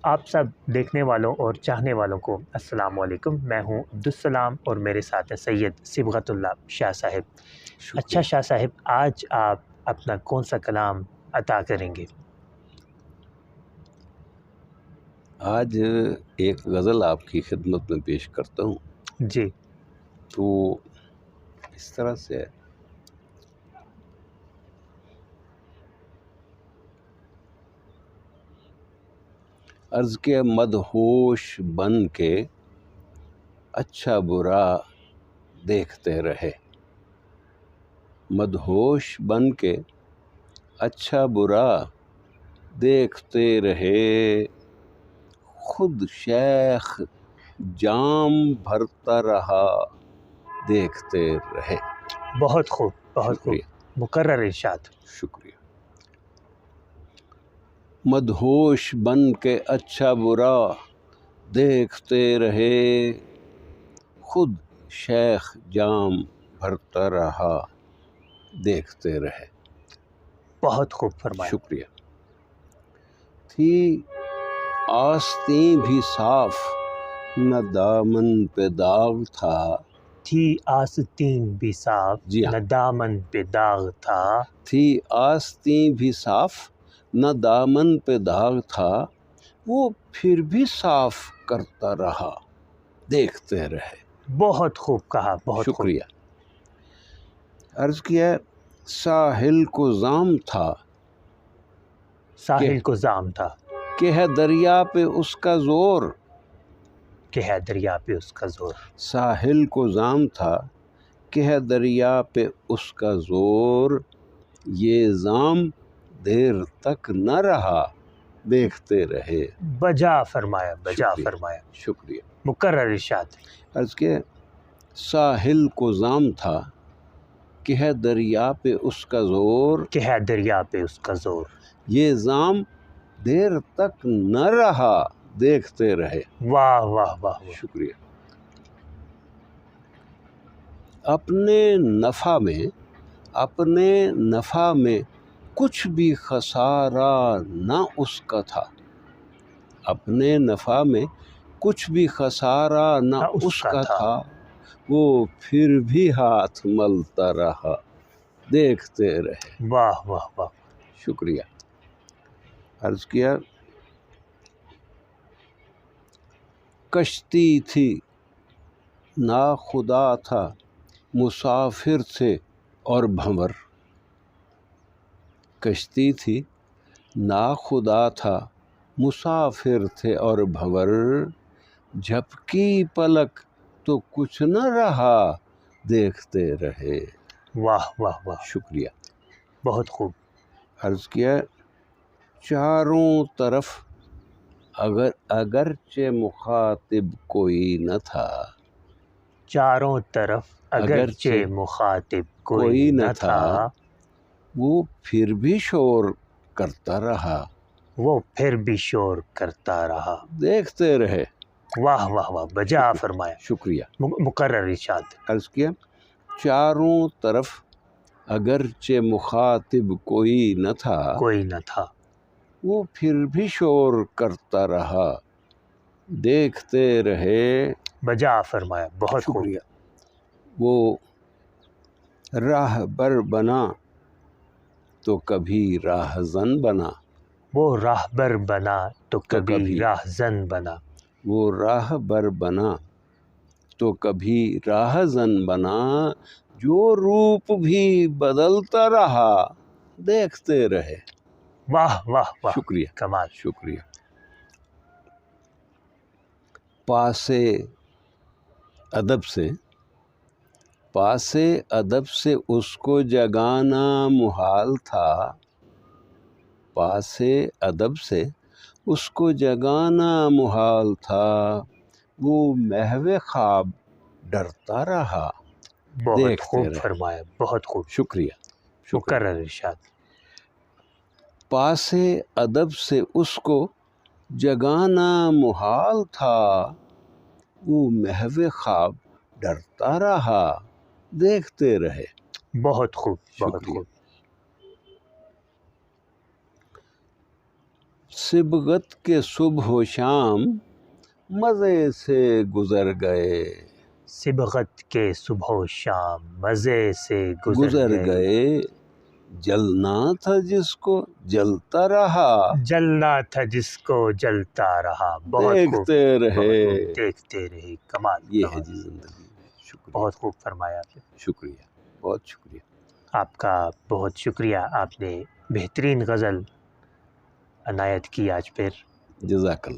آپ سب دیکھنے والوں اور چاہنے والوں کو السلام علیکم۔ میں ہوں عبدالسلام اور میرے ساتھ ہے سید صبغت اللہ شاہ صاحب۔ اچھا شاہ صاحب، آج آپ اپنا کون سا کلام عطا کریں گے؟ آج ایک غزل آپ کی خدمت میں پیش کرتا ہوں۔ جی تو اس طرح سے ہے، عرض کے مدہوش بن کے اچھا برا دیکھتے رہے، مدہوش بن کے اچھا برا دیکھتے رہے، خود شیخ جام بھرتا رہا دیکھتے رہے۔ بہت خوب، بہت خوب، شکریہ، مقرر ارشاد۔ شکریہ۔ مدہوش بن کے اچھا برا دیکھتے رہے، خود شیخ جام بھرتا رہا دیکھتے رہے۔ بہت خوب فرمایا۔ شکریہ۔ تھی آستین بھی صاف، نہ دامن پہ داغ تھا۔ تھی آستین بھی صاف، جی ہاں، نہ دامن پہ داغ تھا۔ تھی آستین بھی صاف، نہ دامن پہ داغ تھا، وہ پھر بھی صاف کرتا رہا دیکھتے رہے۔ بہت خوب کہا، بہت خوب۔ شکریہ۔ عرض کیا، ساحل کو زام تھا ساحل کو زام تھا کہ ہے دریا پہ اس کا زور۔ کہ ہے دریا پہ اس کا زور۔ ساحل کو زام تھا کہ ہے دریا پہ اس کا زور، یہ زام دیر تک نہ رہا دیکھتے رہے۔ بجا فرمایا، بجا شکریہ، فرمایا، شکریہ۔ مقرر ارشاد۔ عرض کہ ساحل کو زام تھا کہ ہے دریا پہ اس کا زور، کہ ہے دریا پہ اس کا زور، یہ زام دیر تک نہ رہا دیکھتے رہے۔ واہ واہ واہ واہ۔ شکریہ۔ اپنے نفع میں کچھ بھی خسارہ نہ اس کا تھا، اپنے نفع میں کچھ بھی خسارہ نہ اس کا تھا، وہ پھر بھی ہاتھ ملتا رہا دیکھتے رہے۔ واہ واہ واہ۔ شکریہ۔ عرض کیا، کشتی تھی ناخدا تھا، مسافر تھے اور بھنور۔ کشتی تھی ناخدا تھا، مسافر تھے اور بھنور، جھپکی پلک تو کچھ نہ رہا دیکھتے رہے۔ واہ واہ واہ، شکریہ۔ بہت خوب۔ عرض کیا، چاروں طرف اگرچہ مخاطب کوئی نہ تھا، چاروں طرف اگرچہ مخاطب کوئی نہ تھا، وہ پھر بھی شور کرتا رہا وہ پھر بھی شور کرتا رہا دیکھتے رہے۔ واہ واہ واہ، بجا فرمایا، شکریہ۔ مقرر ارشاد۔ عرض کیا، چاروں طرف اگرچہ مخاطب کوئی نہ تھا، کوئی نہ تھا، وہ پھر بھی شور کرتا رہا دیکھتے رہے۔ بجا فرمایا، بہت خوب۔ شکریہ۔ وہ راہ بر بنا تو کبھی راہزن بنا، وہ راہبر بنا تو کبھی راہزن بنا، وہ راہ بر بنا تو کبھی راہزن بنا، جو روپ بھی بدلتا رہا دیکھتے رہے۔ واہ واہ واہ، شکریہ، کمال۔ شکریہ۔ پاسے ادب سے اس کو جگانا محال تھا، پاسے ادب سے اس کو جگانا محال تھا، وہ محو خواب ڈرتا رہا بہت دیکھتے خوب رہے۔ فرمایا، بہت خوب، شکریہ، شکریہ۔ مقرر ارشاد۔ پاسے ادب سے اس کو جگانا محال تھا، وہ محو خواب ڈرتا رہا دیکھتے رہے۔ بہت خوب، بہت شکریہ۔ خوب۔ صبغت کے صبح و شام مزے سے گزر گئے، صبغت کے صبح و شام مزے سے گزر گئے، جلنا تھا جس کو جلتا رہا، جلنا تھا جس کو جلتا رہا، بہت خوب، دیکھتے رہے، بہت خوب، دیکھتے رہے، کمال، یہ ہے کمال، جی زندگی۔ شکریہ، بہت خوب فرمایا آپ نے، شکریہ، بہت شکریہ۔ آپ کا بہت شکریہ، آپ نے بہترین غزل عنایت کی آج پھر۔ جزاک اللہ۔